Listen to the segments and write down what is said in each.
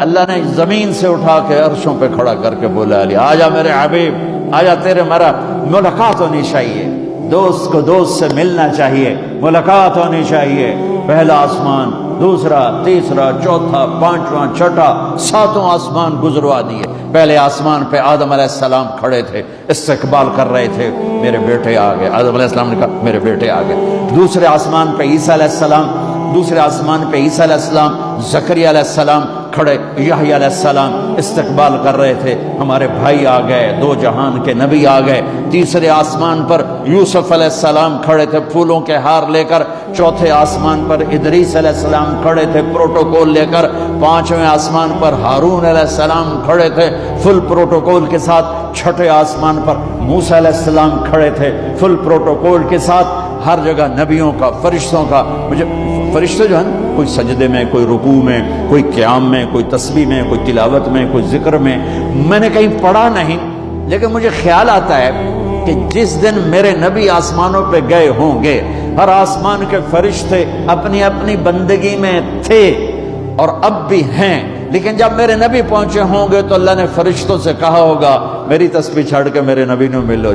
اللہ نے زمین سے اٹھا کے عرشوں پہ کھڑا کر کے بولا علی آجا میرے حبیب آجا، تیرے میرا ملاقات ہونی چاہیے، دوست کو دوست سے ملنا چاہیے، ملاقات ہونی چاہیے۔ پہلا آسمان، دوسرا، تیسرا، چوتھا، پانچواں، چھٹا، ساتوں آسمان گزروا دیے۔ پہلے آسمان پہ آدم علیہ السلام کھڑے تھے، استقبال کر رہے تھے، میرے بیٹے آ گئے۔ آدم علیہ السلام نے کہا میرے بیٹے آ گئے۔ دوسرے آسمان پہ عیسیٰ علیہ السلام، دوسرے آسمان پہ عیسیٰ علیہ السلام، زکریا علیہ السلام کھڑے، یحییٰ علیہ السلام استقبال کر رہے تھے، ہمارے بھائی آ گئے، دو جہان کے نبی آ گئے۔ تیسرے آسمان پر یوسف علیہ السلام کھڑے تھے پھولوں کے ہار لے کر۔ چوتھے آسمان پر ادریس علیہ السلام کھڑے تھے پروٹوکول لے کر۔ پانچویں آسمان پر ہارون علیہ السلام کھڑے تھے فل پروٹوکول کے ساتھ۔ چھٹے آسمان پر موسیٰ علیہ السلام کھڑے تھے فل پروٹوکول کے ساتھ۔ ہر جگہ نبیوں کا، فرشتوں کا، مجھے فرشتے جو ہیں کوئی سجدے میں، کوئی رکوع میں، کوئی قیام میں، کوئی تسبیح میں، کوئی تلاوت میں، کوئی ذکر میں، میں نے کہیں پڑھا نہیں، لیکن مجھے خیال آتا ہے کہ جس دن میرے نبی آسمانوں پہ گئے ہوں گے، ہر آسمان کے فرشتے اپنی اپنی بندگی میں تھے اور اب بھی ہیں، لیکن جب میرے نبی پہنچے ہوں گے تو اللہ نے فرشتوں سے کہا ہوگا میری تسبیح چھڑ کے میرے نبی نے ملو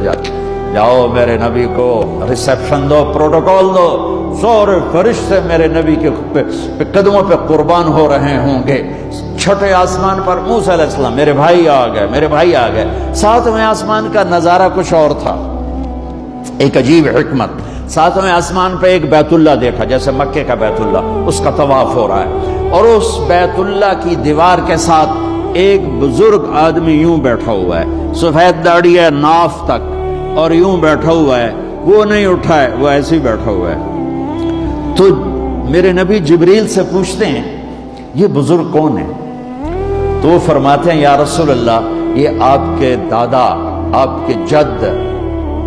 جاؤ میرے نبی کو ریسیپشن دو، پروٹوکول دو۔ سورے فرشتے میرے نبی کے قدموں پہ قربان ہو رہے ہوں گے۔ چھٹے آسمان پر موسیٰ علیہ السلام، میرے بھائی آ گئے، میرے بھائی آ گئے۔ ساتویں آسمان کا نظارہ کچھ اور تھا، ایک عجیب حکمت۔ ساتویں آسمان پہ ایک بیت اللہ دیکھا، جیسے مکے کا بیت اللہ، اس کا طواف ہو رہا ہے، اور اس بیت اللہ کی دیوار کے ساتھ ایک بزرگ آدمی یوں بیٹھا ہوا ہے، سفید داڑھی ہے ناف تک، اور یوں بیٹھا ہوا ہے، وہ نہیں اٹھا ہے، وہ ایسے ہی بیٹھا ہوا ہے۔ تو میرے نبی جبریل سے پوچھتے ہیں یہ بزرگ کون ہے؟ تو وہ فرماتے ہیں یا رسول اللہ یہ آپ کے دادا، آپ کے جد،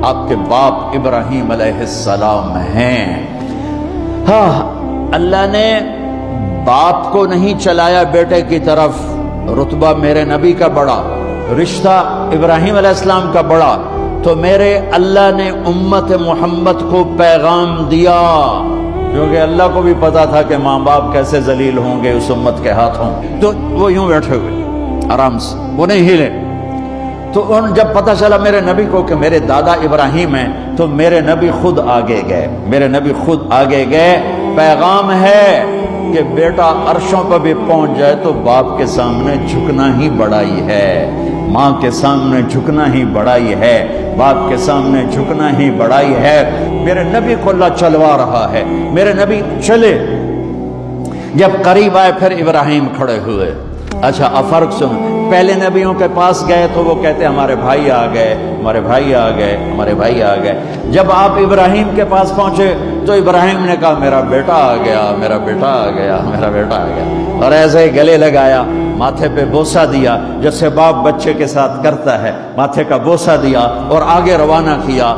آپ کے باپ ابراہیم علیہ السلام ہیں۔ ہاں، اللہ نے باپ کو نہیں چلایا بیٹے کی طرف، رتبہ میرے نبی کا بڑا، رشتہ ابراہیم علیہ السلام کا بڑا، تو میرے اللہ نے امت محمد کو پیغام دیا، کیونکہ اللہ کو بھی پتا تھا کہ ماں باپ کیسے ذلیل ہوں گے اس امت کے ہاتھوں، تو وہ یوں بیٹھے ہوئے آرام سے، وہ نہیں ہلے۔ تو جب پتا چلا میرے نبی کو کہ میرے دادا ابراہیم ہیں، تو میرے نبی خود آگے گئے، میرے نبی خود آگے گئے۔ پیغام ہے کہ بیٹا عرشوں پر بھی پہنچ جائے تو باپ کے سامنے جھکنا ہی بڑائی ہے، ماں کے سامنے جھکنا ہی بڑائی ہے، باپ کے سامنے جھکنا ہی بڑائی ہے۔ میرے نبی کو اللہ چلوا رہا ہے، میرے نبی چلے، جب قریب آئے پھر ابراہیم کھڑے ہوئے۔ اچھا اب فرق سن، پہلے نبیوں کے پاس گئے تو وہ کہتے ہمارے بھائی آ گئے، ہمارے بھائی آ گئے، ہمارے بھائی آ گئے۔ جب آپ ابراہیم کے پاس پہنچے تو ابراہیم نے کہا میرا بیٹا آ گیا، میرا بیٹا آ گیا، میرا بیٹا آ گیا، اور ایسے ہی گلے لگایا، ماتھے پہ بوسہ دیا، جیسے باپ بچے کے ساتھ کرتا ہے، ماتھے کا بوسہ دیا اور آگے روانہ کیا۔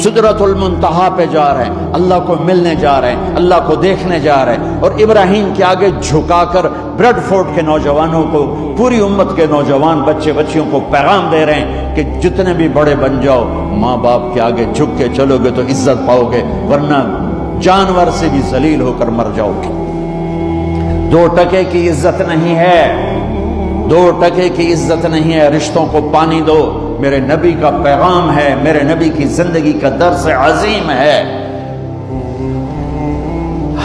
سدرۃ المنتہا پہ جا رہے ہیں، اللہ کو ملنے جا رہے ہیں، اللہ کو دیکھنے جا رہے ہیں، اور ابراہیم کے آگے جھکا کر بریڈ فورٹ کے نوجوانوں کو، پوری امت کے نوجوان بچے بچیوں کو پیغام دے رہے ہیں کہ جتنے بھی بڑے بن جاؤ، ماں باپ کے آگے جھک کے چلو گے تو عزت پاؤ گے، ورنہ جانور سے بھی ذلیل ہو کر مر جاؤ گے۔ 2 ٹکے کی عزت نہیں ہے، 2 ٹکے کی عزت نہیں ہے، رشتوں کو پانی دو۔ میرے نبی کا پیغام ہے، میرے نبی کی زندگی کا درس عظیم ہے۔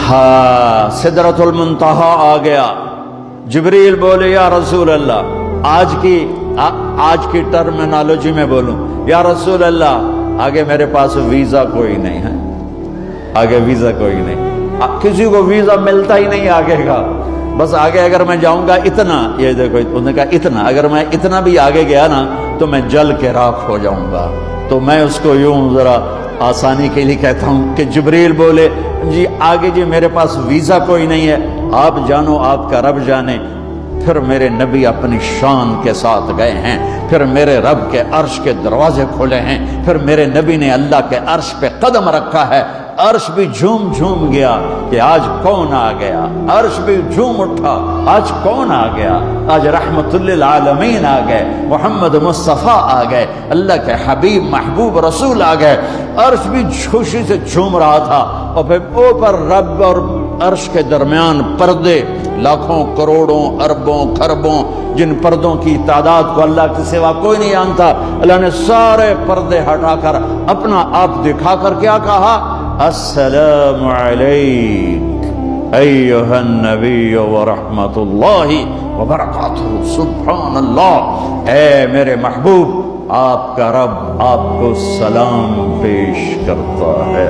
ہاں، سدرۃ المنتہا آ گیا، جبریل بولے یا رسول اللہ، آج کی ٹرمینالوجی میں بولوں، یا رسول اللہ آگے میرے پاس ویزا کوئی نہیں ہے، آگے ویزا کوئی نہیں، کسی کو ویزا ملتا ہی نہیں آگے کا، بس آگے اگر میں جاؤں گا اتنا، یہ دیکھو انہوں نے کہا اتنا، اگر میں اتنا بھی آگے گیا نا تو میں جل کے راکھ ہو جاؤں گا۔ تو میں اس کو یوں ذرا آسانی کے لیے کہتا ہوں کہ جبریل بولے جی آگے جی میرے پاس ویزا کوئی نہیں ہے، آپ جانو آپ کا رب جانے۔ پھر میرے نبی اپنی شان کے ساتھ گئے ہیں، پھر میرے رب کے عرش کے دروازے کھولے ہیں، پھر میرے نبی نے اللہ کے عرش پہ قدم رکھا ہے، عرش بھی جھوم جھوم گیا کہ آج کون آ گیا، عرش بھی جھوم اٹھا آج کون آ گیا، آج رحمت للعالمین آ گئے، محمد مصطفیٰ آ گئے، اللہ کے حبیب محبوب رسول آ گئے۔ عرش بھی خوشی سے جھوم رہا تھا، اور پھر اوپر رب اور عرش کے درمیان پردے لاکھوں کروڑوں اربوں خربوں، جن پردوں کی تعداد کو اللہ کے سوا کوئی نہیں جانتا، اللہ نے سارے پردے ہٹا کر اپنا آپ دکھا کر کیا کہا؟ السلام علیک ایھا النبی ورحمۃ اللہ وبرکاتہ۔ سبحان اللہ، اے میرے محبوب، آپ کا رب آپ کو سلام پیش کرتا ہے۔